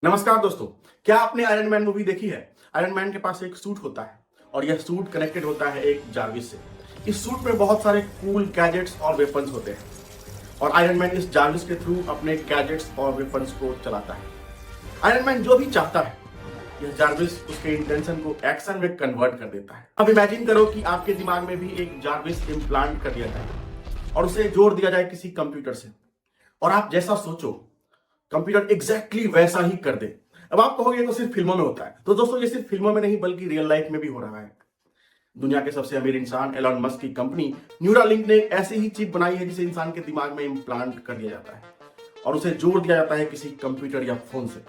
नमस्कार दोस्तों, क्या आपने आयरन मैन मूवी देखी है? आयरन मैन के पास एक सूट होता है और यह सूट कनेक्टेड होता है एक जार्विस से। इस सूट में बहुत सारे कूल गैजेट्स और वेपन्स होते हैं और आयरन मैन इस जार्विस के थ्रू अपने गैजेट्स और वेपन्स को चलाता है। आयरन मैन जो भी चाहता है, यह जार्विस उसके इंटेंशन को एक्शन में कन्वर्ट कर देता है। अब इमेजिन करो कि आपके दिमाग में भी एक जार्विस इम्प्लांट कर दिया जाए और उसे जोड़ दिया जाए किसी कंप्यूटर से, और आप जैसा सोचो कंप्यूटर एग्जैक्टली वैसा ही कर दे। अब आप कहोगे तो सिर्फ फिल्मों में होता है, तो दोस्तों ये सिर्फ फिल्मों में नहीं बल्कि रियल लाइफ में भी हो रहा है। दुनिया के सबसे अमीर इंसान एलन मस्क की कंपनी न्यूरालिंक ने ऐसी ही चिप बनाई है जिसे इंसान के दिमाग में इम्प्लांट कर दिया जाता है और उसे जोड़ दिया जाता है किसी कंप्यूटर या फोन से,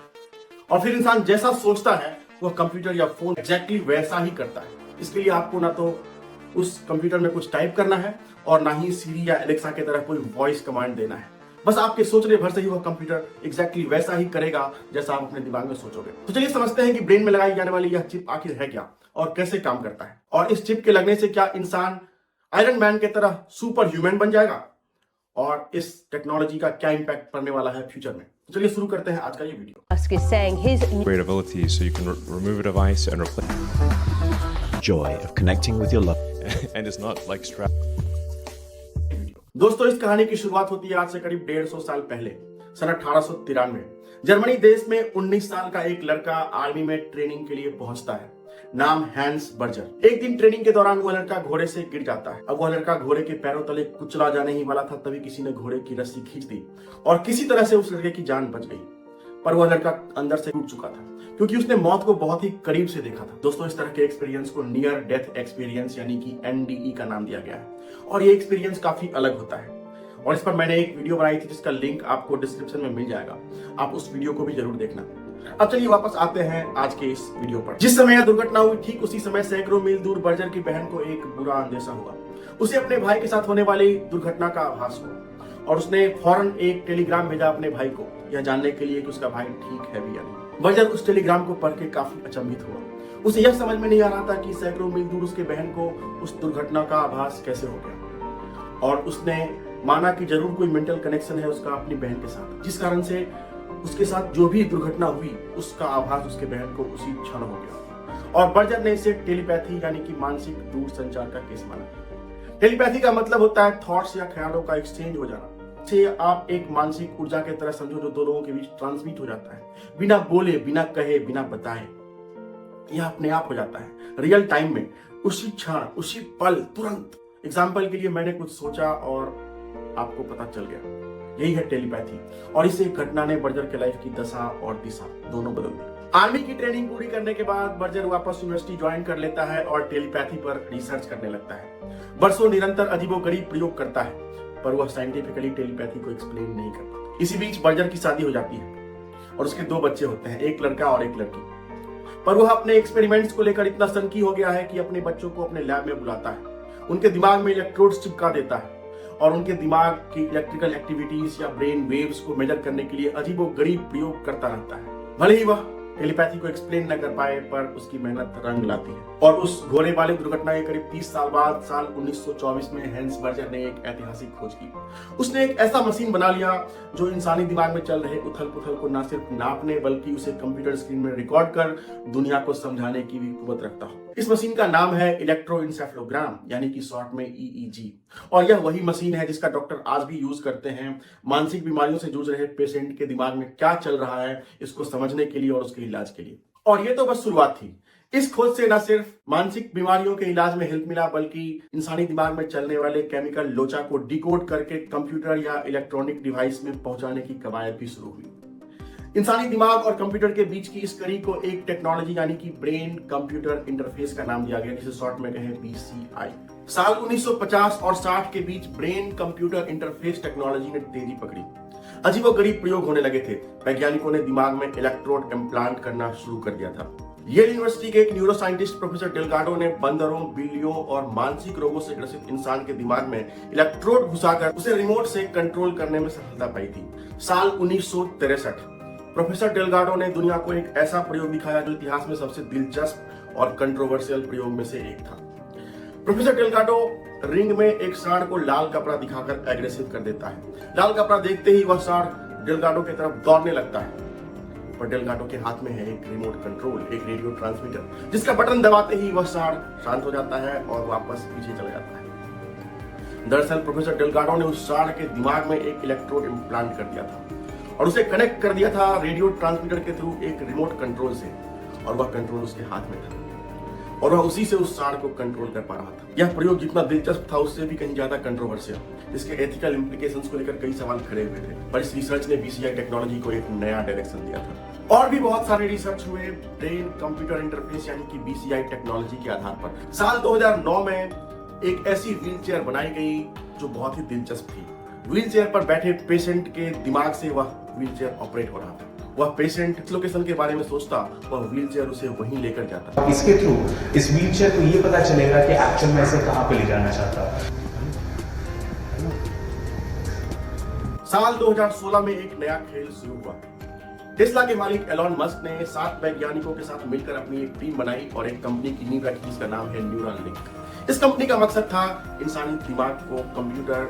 और फिर इंसान जैसा सोचता है वह कंप्यूटर या फोन एग्जैक्टली वैसा ही करता है। इसके लिए आपको ना तो उस कंप्यूटर में कुछ टाइप करना है और ना ही सीरी या एलेक्सा की तरह कोई वॉइस कमांड देना है। बस आपके सोचने भर से ही वह कंप्यूटर एग्जैक्टली वैसा ही करेगा जैसा आप अपने दिमाग में सोचोगे। तो चलिए समझते हैं कि ब्रेन में लगाई जाने वाली यह चिप आखिर है क्या और कैसे काम करता है, और इस चिप के लगने से क्या इंसान आयरन मैन की तरह सुपर ह्यूमन बन जाएगा, और इस टेक्नोलॉजी का क्या इंपैक्ट पड़ने वाला है फ्यूचर में। तो चलिए शुरू करते हैं आज का ये video. Musk is saying his great ability so you can remove a device and replace joy of connecting with your loved and it's not like strap. दोस्तों, इस कहानी की शुरुआत होती है आज से करीब 150 साल पहले, सन 1893। जर्मनी देश में 19 साल का एक लड़का आर्मी में ट्रेनिंग के लिए पहुंचता है, नाम हैंस बर्जर। एक दिन ट्रेनिंग के दौरान वह लड़का घोड़े से गिर जाता है। अब वह लड़का घोड़े के पैरों तले कुचला जाने ही वाला था, तभी किसी ने घोड़े की रस्सी खींच दी और किसी तरह से उस लड़के की जान बच गई। पर वह लड़का अंदर से टूट चुका था क्योंकि उसने मौत को बहुत ही करीब से देखा था। दोस्तों, इस तरह के एक्सपीरियंस को नियर डेथ एक्सपीरियंस यानी कि NDE का नाम दिया गया है, और ये एक्सपीरियंस काफी अलग होता है। और इस पर मैंने एक वीडियो बनाई थी जिसका लिंक आपको डिस्क्रिप्शन में मिल जाएगा, आप उस वीडियो को भी जरूर देखना। अब चलिए वापस आते हैं आज के इस वीडियो पर। जिस समय यह दुर्घटना हुई, ठीक उसी समय सैकड़ों मील दूर बर्जर की बहन को एक बुरा अंदेशा हुआ। उसे अपने भाई के साथ होने वाली दुर्घटना का आभास हुआ और उसने फौरन एक टेलीग्राम भेजा अपने भाई को, यह जानने के लिए कि उसका भाई ठीक है भी या नहीं। बर्जर उस टेलीग्राम को पढ़ के काफी अचंभित हुआ। उसे यह समझ में नहीं आ रहा था कि सैकड़ों मील दूर उसके बहन को उस दुर्घटना का आभास कैसे हो गया, और उसने माना कि जरूर कोई मेंटल कनेक्शन है उसका अपनी बहन के साथ, जिस कारण से उसके साथ जो भी दुर्घटना हुई उसका आभास उसके बहन को उसी क्षण हो गया। और बर्जर ने इसे टेलीपैथी यानी कि मानसिक दूर संचार का केस माना। टेलीपैथी का मतलब होता है थॉट्स या ख्यालों का एक्सचेंज हो जाना। से आप एक मानसिक ऊर्जा की तरह समझो जो दो लोगों के बीच ट्रांसमिट हो जाता है, बिना बोले, बिना कहे, बिना बताए। यह अपने आप हो जाता है रियल टाइम में, उसी क्षण, उसी पल, तुरंत। एग्जाम्पल के लिए मैंने कुछ सोचा और आपको पता चल गया, यही है टेलीपैथी। और इस एक घटना ने बर्जर के लाइफ की दशा और दिशा दोनों बदल दी। आर्मी की ट्रेनिंग पूरी करने के बाद बर्जर वापस यूनिवर्सिटी ज्वाइन कर लेता है और टेलीपैथी पर रिसर्च करने लगता है। बरसों निरंतर अजीबोगरीब प्रयोग करता है, पर वह साइंटिफिकली टेलीपैथी को एक्सप्लेन नहीं कर पाता। इसी बीच बर्जर की शादी हो जाती है और उसके 2 बच्चे होते हैं, एक लड़का और एक लड़की। पर वह अपने एक्सपेरिमेंट्स को लेकर इतना सनकी हो गया है कि अपने बच्चों को अपने लैब में बुलाता है, उनके दिमाग में इलेक्ट्रोड्स चिपका देता है और उनके दिमाग की इलेक्ट्रिकल एक्टिविटीज या ब्रेन वेव्स को मेजर करने के लिए अजीबोगरीब प्रयोग करता रहता है। भले ही वह टेलीपैथी को एक्सप्लेन न कर पाए, पर उसकी मेहनत रंग लाती है। और उस घोड़े वाले दुर्घटना के करीब 30 साल बाद साल 1924 में हैंस बर्जर ने एक ऐतिहासिक खोज की। उसने एक ऐसा मशीन बना लिया जो इंसानी दिमाग में चल रहे उथल पुथल को न सिर्फ नापने बल्कि उसे कंप्यूटर स्क्रीन में रिकॉर्ड कर दुनिया को समझाने की भी कुवत रखता हो। इस मशीन का नाम है इलेक्ट्रोइंसेफेलोग्राम यानी कि शॉर्ट में EEG, और यह वही मशीन है जिसका डॉक्टर आज भी यूज करते हैं मानसिक बीमारियों से जूझ रहे पेशेंट के दिमाग में क्या चल रहा है इसको समझने के लिए और उसके इलाज के लिए। और ये तो बस शुरुआत थी। इस खोज से न सिर्फ मानसिक बीमारियों के इलाज में हेल्प मिला, बल्कि इंसानी दिमाग में चलने वाले केमिकल लोचा को डिकोड करके कंप्यूटर या इलेक्ट्रॉनिक डिवाइस में पहुंचाने की कवायद भी शुरू हुई। इंसानी दिमाग और कंप्यूटर के बीच की इस कड़ी को एक टेक्नोलॉजी यानी कि ब्रेन कंप्यूटर इंटरफेस का नाम दिया गया, जिसे शॉर्ट में कहें BCI। साल 1950 और 60 के बीच ब्रेन कंप्यूटर इंटरफेस टेक्नोलॉजी ने तेजी पकड़ी। अजीबोगरीब प्रयोग होने लगे थे। वैज्ञानिकों ने दिमाग में इलेक्ट्रोड इम्प्लांट करना शुरू कर दिया था। येल यूनिवर्सिटी के एक न्यूरो साइंटिस्ट प्रोफेसर डेलगाडो ने बंदरों, बिल्लियों और मानसिक रोगों से ग्रसित इंसान के दिमाग में इलेक्ट्रोड घुसाकर उसे रिमोट से कंट्रोल करने में सफलता पाई थी। साल 1963 प्रोफेसर डेलगाडो ने दुनिया को एक ऐसा प्रयोग दिखाया जो इतिहास में सबसे दिलचस्प और कंट्रोवर्शियल प्रयोग में से एक था। प्रोफेसर डेलगाडो रिंग में एक सांड को लाल कपड़ा दिखाकर एग्रेसिव कर देता है। लाल कपड़ा देखते ही वह सांड डेलगाडो की तरफ दौड़ने लगता है। पर डेलगाडो के हाथ में है एक रिमोट कंट्रोल, एक रेडियो ट्रांसमीटर, जिसका बटन दबाते ही वह सांड शांत हो जाता है और वापस पीछे चला जाता है। दरअसल प्रोफेसर डेलगाडो ने उस सांड के दिमाग में एक इलेक्ट्रोड इम्प्लांट कर दिया था और उसे कनेक्ट कर दिया था रेडियो ट्रांसमीटर के थ्रू एक रिमोट कंट्रोल से, और वह कंट्रोल उसके हाथ में था और वह उसी से उस सांड को कंट्रोल कर पा रहा था। यह प्रयोग जितना दिलचस्प था उससे भी कहीं ज्यादा कंट्रोवर्शियल, इसके एथिकल इम्प्लीकेशंस को लेकर कई सवाल खड़े हुए थे, पर इस रिसर्च ने BCI टेक्नोलॉजी को एक नया डायरेक्शन दिया था। और भी बहुत सारे रिसर्च हुए ब्रेन कंप्यूटर इंटरफेस यानी कि BCI टेक्नोलॉजी के आधार पर। साल 2009 में एक ऐसी व्हील चेयर बनाई गई जो बहुत ही दिलचस्प थी। व्हील चेयर पर बैठे पेशेंट के दिमाग से वह व्हील चेयर ऑपरेट हो रहा था। वह पेशेंट इस लोकेशन के बारे में सोचता, वह व्हील चेयर उसे वहीं लेकर जाता। इसके थ्रू इस व्हील चेयर को ये पता चलेगा कि एक्चुअल में इसे कहां पे ले जाना चाहता। साल 2016 में एक नया खेल शुरू हुआ। टेस्ला के मालिक एलॉन मस्क ने 7 वैज्ञानिकों के साथ मिलकर अपनी एक टीम बनाई और एक कंपनी की नींव रखी जिसका नाम है न्यूरालिंक। इस कंपनी का मकसद था इंसानी दिमाग को कंप्यूटर,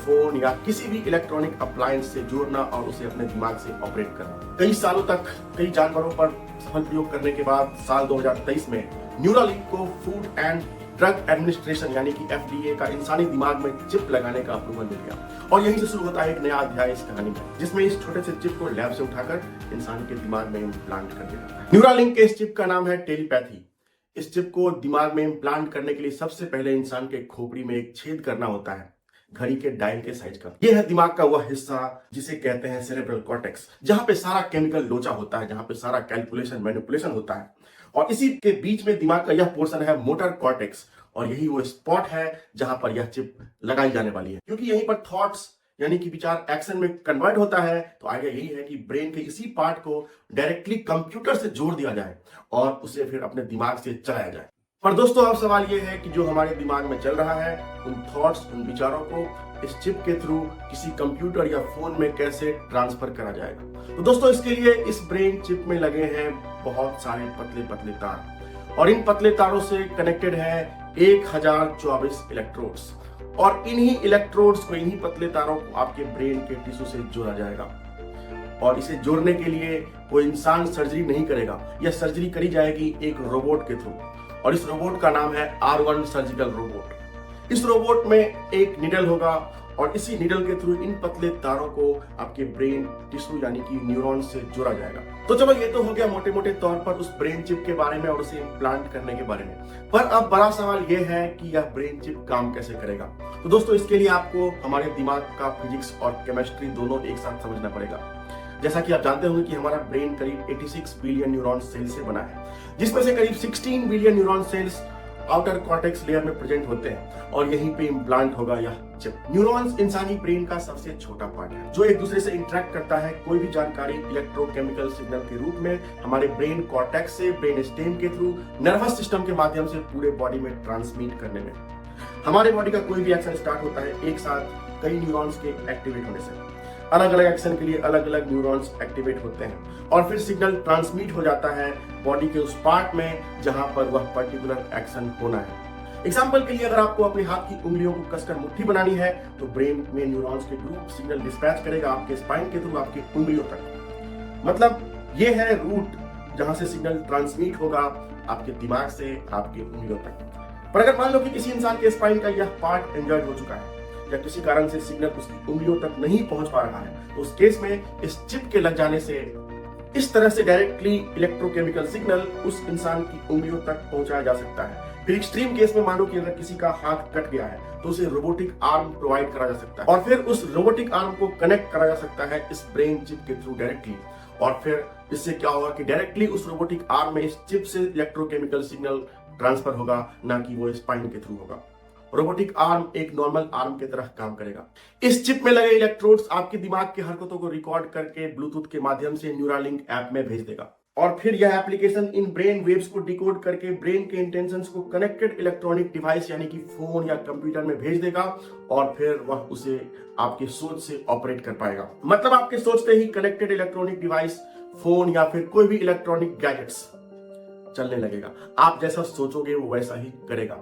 फोन या किसी भी इलेक्ट्रॉनिक अप्लायंस से जोड़ना और उसे अपने दिमाग से ऑपरेट करना। कई सालों तक कई जानवरों पर सफल प्रयोग करने के बाद साल 2023 में न्यूरालिंक को फूड एंड ड्रग एडमिनिस्ट्रेशन यानी कि FDA का इंसानी दिमाग में चिप लगाने का अप्रूवल मिल गया और यहीं से शुरू होता है एक नया अध्याय इस कहानी में, जिसमें इस छोटे से चिप को लैब से उठाकर इंसान के दिमाग में इम्प्लांट कर दिया जाता है। न्यूरालिंक के इस चिप का नाम है टेलीपैथी। इस चिप को दिमाग में इम्प्लांट करने के लिए सबसे पहले इंसान के खोपड़ी में एक छेद करना होता है, घड़ी के डायल के साइज का। यह है दिमाग का वह हिस्सा जिसे कहते हैं सेरेब्रल कॉर्टेक्स, जहां पे सारा केमिकल लोचा होता है, जहां पे सारा कैलकुलेशन मैनिपुलेशन होता है। और इसी के बीच में दिमाग का यह पोर्शन है मोटर कॉर्टेक्स, और यही वो स्पॉट है जहां पर यह चिप लगाई जाने वाली है। क्योंकि यहीं पर थॉट्स यानी कि विचार एक्शन में कन्वर्ट होता है, तो आइडिया यही है कि ब्रेन के इसी पार्ट को डायरेक्टली कंप्यूटर से जोड़ दिया जाए और उसे फिर अपने दिमाग से चलाया जाए। पर दोस्तों अब सवाल यह है कि जो हमारे दिमाग में चल रहा है, उन थॉट्स, उन विचारों को इस चिप के थ्रू किसी कंप्यूटर या फोन में कैसे ट्रांसफर करा जाएगा। तो दोस्तों इसके लिए इस ब्रेन चिप में लगे हैं बहुत सारे पतले पतले तार, और इन पतले तारों से कनेक्टेड है 1024 इलेक्ट्रोड्स, और इन्हीं इलेक्ट्रोड्स को, इन्हीं पतले तारों को आपके ब्रेन के टिश्यू से जोड़ा जाएगा। और इसे जोड़ने के लिए कोई इंसान सर्जरी नहीं करेगा, यह सर्जरी करी जाएगी एक रोबोट के थ्रू, और इस रोबोट का नाम है R1 सर्जिकल रोबोट। इस रोबोट में एक निडल होगा और इसी निडल के थ्रू इन पतले तारों को आपके ब्रेन टिश्यू यानी कि न्यूरॉन से जोड़ा जाएगा। तो चलो ये तो हो गया मोटे मोटे तौर पर उस ब्रेन चिप के बारे में और उसे इम्प्लांट करने के बारे में। पर अब बड़ा सवाल यह है कि यह ब्रेन चिप काम कैसे करेगा। तो दोस्तों इसके लिए आपको हमारे दिमाग का फिजिक्स और केमिस्ट्री दोनों एक साथ समझना पड़ेगा। जैसा कि आप जानते होंगे कि हमारा ब्रेन करीब 86 बिलियन न्यूरॉन सेल से बना है, जिसमें से करीब 16 billion neuron cells outer cortex layer में प्रेजेंट होते हैं, और यहीं पे इम्प्लांट होगा यह चिप। न्यूरॉन्स इंसानी ब्रेन का सबसे छोटा पार्ट है जो एक दूसरे से इंटरेक्ट करता है। कोई भी जानकारी इलेक्ट्रोकेमिकल सिग्नल के रूप में हमारे ब्रेन कॉर्टेक्स से ब्रेन स्टेम के थ्रू नर्वस सिस्टम के माध्यम से पूरे बॉडी में ट्रांसमिट करने में हमारे बॉडी का कोई भी एक्शन स्टार्ट होता है एक साथ कई न्यूरॉन्स के एक्टिवेट होने से। अलग अलग एक्शन के लिए अलग अलग न्यूरॉन्स एक्टिवेट होते हैं और फिर सिग्नल ट्रांसमिट हो जाता है बॉडी के उस पार्ट में जहां पर वह पर्टिकुलर एक्शन होना है। एग्जाम्पल के लिए अगर आपको अपने हाथ की उंगलियों को कसकर मुट्ठी बनानी है तो ब्रेन में न्यूरॉन्स के ग्रुप सिग्नल डिस्पैच करेगा आपके स्पाइन के थ्रू आपकी उंगलियों तक। मतलब ये है रूट जहां से सिग्नल ट्रांसमिट होगा आपके दिमाग से आपकी उंगलियों तक। पर अगर मान लो कि किसी इंसान के स्पाइन का यह पार्ट इंजर्ड हो चुका है या किसी कारण से सिग्नल उसकी उंगलियों तक नहीं पहुंच पा रहा है, तो उस केस में इस चिप के लग जाने से इस तरह से डायरेक्टली इलेक्ट्रोकेमिकल सिग्नल उस इंसान की उंगलियों तक पहुंचाया जा सकता है। फिर एक्सट्रीम केस में मानो कि अगर किसी का हाथ कट गया है तो उसे रोबोटिक आर्म प्रोवाइड करा जा सकता है और फिर उस रोबोटिक आर्म को कनेक्ट करा जा सकता है इस ब्रेन चिप के थ्रू डायरेक्टली। और फिर इससे क्या होगा कि डायरेक्टली उस रोबोटिक आर्म में इस चिप से इलेक्ट्रोकेमिकल सिग्नल ट्रांसफर होगा, ना कि वो स्पाइन के थ्रू होगा। रोबोटिक आर्म एक नॉर्मल आर्म की तरह काम करेगा। इस चिप में लगे इलेक्ट्रोड्स आपके दिमाग की हरकतों को रिकॉर्ड करके ब्लूटूथ के माध्यम से न्यूरालिंक ऐप में भेज देगा और फिर यह एप्लीकेशन इन ब्रेन वेव्स को डिकोड करके ब्रेन के इंटेंशंस को कनेक्टेड इलेक्ट्रॉनिक डिवाइस यानी कि फोन या कंप्यूटर में भेज देगा और फिर वह उसे आपके सोच से ऑपरेट कर पाएगा। मतलब आपके सोचते ही कनेक्टेड इलेक्ट्रॉनिक डिवाइस, फोन या फिर कोई भी इलेक्ट्रॉनिक गैजेट्स चलने लगेगा। आप जैसा सोचोगे वो वैसा ही करेगा।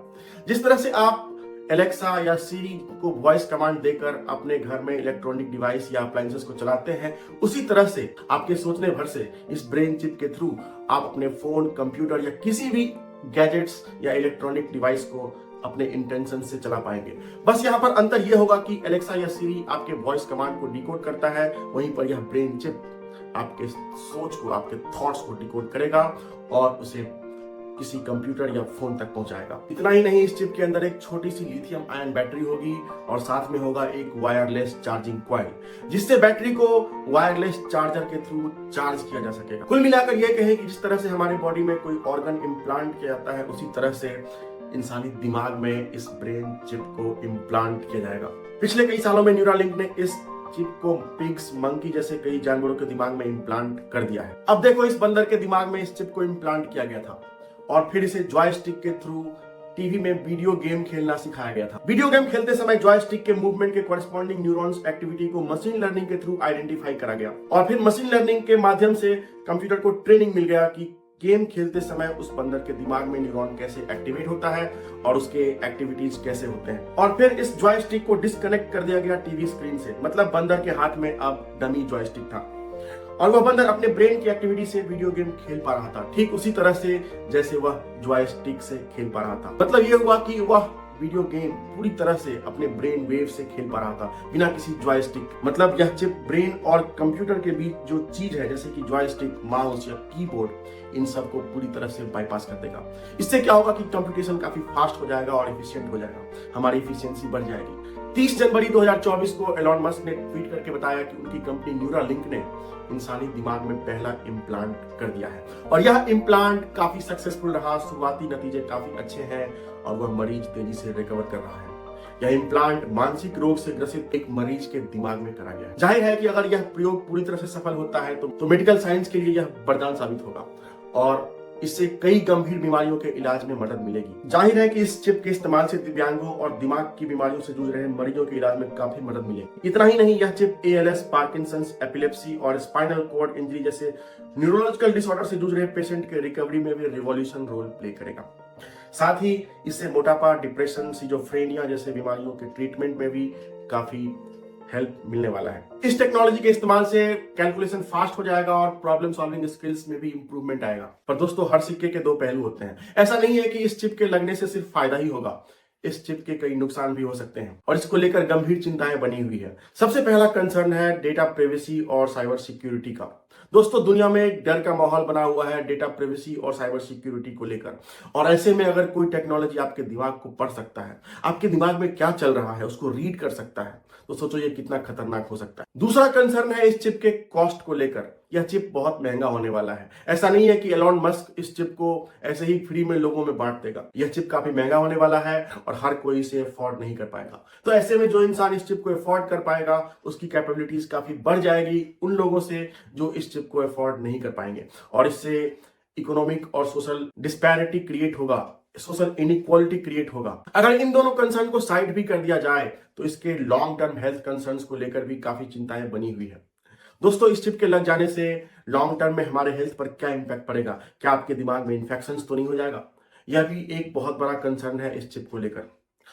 जिस तरह से आप एलेक्सा या सीरी को वॉइस कमांड देकर अपने घर में इलेक्ट्रॉनिक डिवाइस या अप्लायंसेस को चलाते हैं, उसी तरह से आपके सोचने भर से इस ब्रेन चिप के थ्रू आप अपने फोन, कंप्यूटर या किसी भी गैजेट्स या इलेक्ट्रॉनिक डिवाइस को अपने इंटेंशन से चला पाएंगे। बस यहाँ पर अंतर यह होगा कि एलेक्सा या सीरी आपके वॉइस कमांड को डिकोड करता है, वहीं पर यह ब्रेन चिप आपके सोच को, आपके थॉट्स को डिकोड करेगा और उसे किसी कंप्यूटर या फोन तक पहुंचाएगा। इतना ही नहीं, इस चिप के अंदर एक छोटी सी लिथियम आयन बैटरी होगी और साथ में होगा एक वायरलेस चार्जिंग कॉइल, जिससे बैटरी को वायरलेस चार्जर के थ्रू चार्ज किया जा सकेगा। कुल मिलाकर यह कहें कि जिस तरह से हमारे बॉडी में कोई ऑर्गन इम्प्लांट किया जाता है, उसी तरह से इंसानी दिमाग में इस ब्रेन चिप को इम्प्लांट किया जाएगा। पिछले कई सालों में न्यूरालिंक ने इस चिप को पिग्स, मंकी जैसे कई जानवरों के दिमाग में इम्प्लांट कर दिया है। अब देखो, इस बंदर के दिमाग में इस चिप को इम्प्लांट किया गया था और फिर इसे जॉयस्टिक के थ्रू टीवी में वीडियो गेम खेलना सिखाया गया था। वीडियो गेम खेलते समय जॉयस्टिक के मूवमेंट के कॉरेस्पॉन्डिंग न्यूरॉन्स एक्टिविटी को मशीन लर्निंग के थ्रू आइडेंटिफाई करा गया और फिर मशीन लर्निंग के माध्यम से कंप्यूटर को ट्रेनिंग मिल गया कि गेम खेलते समय उस बंदर के दिमाग में न्यूरॉन कैसे एक्टिवेट होता है और उसके एक्टिविटीज कैसे होते हैं। और फिर इस जॉयस्टिक को डिस्कनेक्ट कर दिया गया टीवी स्क्रीन से, मतलब बंदर के हाथ में अब डमी जॉयस्टिक था और वह बंदर अपने ब्रेन की एक्टिविटी से वीडियो गेम खेल पा रहा था, ठीक उसी तरह से जैसे वह जॉयस्टिक से खेल पा रहा था। मतलब यह हुआ कि वह वीडियो गेम पूरी तरह से अपने ब्रेन वेव से खेल पा रहा था, बिना किसी जॉयस्टिक। मतलब यह चिप ब्रेन और कंप्यूटर के बीच जो चीज है, जैसे कि जॉयस्टिक, माउस या कीबोर्ड, इन सब को पूरी तरह से बाईपास कर देगा। इससे क्या होगा कि कंप्यूटेशन काफी फास्ट हो जाएगा और एफिशिएंट हो जाएगा, हमारी एफिशिएंसी बढ़ जाएगी। 30 जनवरी 2024 को एलॉन मस्क ने ट्वीट करके बताया कि उनकी कंपनी न्यूरालिंक ने इंसानी दिमाग में पहला इम्प्लांट कर दिया है और यह इम्प्लांट काफी सक्सेसफुल रहा। शुरुआती नतीजे काफी अच्छे हैं और वह मरीज तेजी से रिकवर कर रहा है। यह इम्प्लांट मानसिक रोग से ग्रसित एक मरीज के दिमाग में करा गया है। जाहिर है कि अगर यह प्रयोग पूरी तरह से सफल होता है तो मेडिकल साइंस के लिए यह वरदान साबित होगा और इससे कई गंभीर बीमारियों के इलाज में मदद मिलेगी। जाहिर है कि इस चिप के इस्तेमाल से दिव्यांगों और दिमाग की बीमारियों से जूझ रहे मरीजों के इलाज में काफी मदद मिलेगी। इतना ही नहीं, यह चिप ALS, पार्किंसंस, एपिलेप्सी और स्पाइनल कॉर्ड इंजरी जैसे न्यूरोलॉजिकल डिसऑर्डर से जूझ रहे पेशेंट के रिकवरी में भी रिवॉल्यूशन रोल प्ले करेगा। साथ ही इससे मोटापा, डिप्रेशन, सिजोफ्रेनिया जैसे बीमारियों के ट्रीटमेंट में भी काफी हेल्प मिलने वाला है। इस टेक्नोलॉजी के इस्तेमाल से कैलकुलेशन फास्ट हो जाएगा और प्रॉब्लम सॉल्विंग स्किल्स में भी इंप्रूवमेंट आएगा। पर दोस्तों, हर सिक्के के दो पहलू होते हैं। ऐसा नहीं है कि इस चिप के लगने से सिर्फ फायदा ही होगा, इस चिप के कई नुकसान भी हो सकते हैं और इसको लेकर गंभीर चिंताएं बनी हुई है। सबसे पहला कंसर्न है डेटा प्राइवेसी और साइबर सिक्योरिटी का। दोस्तों, दुनिया में एक डर का माहौल बना हुआ है डेटा प्राइवेसी और साइबर सिक्योरिटी को लेकर, और ऐसे में अगर कोई टेक्नोलॉजी आपके दिमाग को पढ़ सकता है, आपके दिमाग में क्या चल रहा है उसको रीड कर सकता है, तो सोचो ये कितना खतरनाक हो सकता है। दूसरा कंसर्न है इस चिप के कॉस्ट को लेकर। यह चिप बहुत महंगा होने वाला है। ऐसा नहीं है कि एलॉन मस्क इस चिप को ऐसे ही फ्री में लोगों में बांट देगा। यह चिप काफी महंगा होने वाला है और हर कोई इसे अफोर्ड नहीं कर पाएगा। तो ऐसे में जो इंसान इस चिप को अफोर्ड कर पाएगा, उसकी कैपेबिलिटीज काफी बढ़ जाएगी उन लोगों से जो इस चिप को अफोर्ड नहीं कर पाएंगे, और इससे इकोनॉमिक और सोशल डिस्पैरिटी क्रिएट होगा, सोशल इनइक्वालिटी क्रिएट होगा। अगर इन दोनों कंसर्न को साइड भी कर दिया जाए तो इसके लॉन्ग टर्म हेल्थ कंसर्न्स को लेकर भी काफी चिंताएं बनी हुई है। दोस्तों, इस चिप के लग जाने से लॉन्ग टर्म में हमारे हेल्थ पर क्या इंपैक्ट पड़ेगा? क्या आपके दिमाग में इन्फेक्शंस तो नहीं हो जाएगा? यह भी एक बहुत बड़ा कंसर्न है इस चिप को लेकर।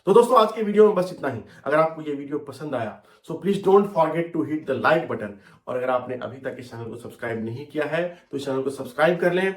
तो दोस्तों, आज के वीडियो में बस इतना ही। अगर आपको ये वीडियो पसंद आया so please don't forget to hit the like button, और अगर आपने अभी तक इस चैनल को सब्सक्राइब नहीं किया है तो इस चैनल को सब्सक्राइब कर लें।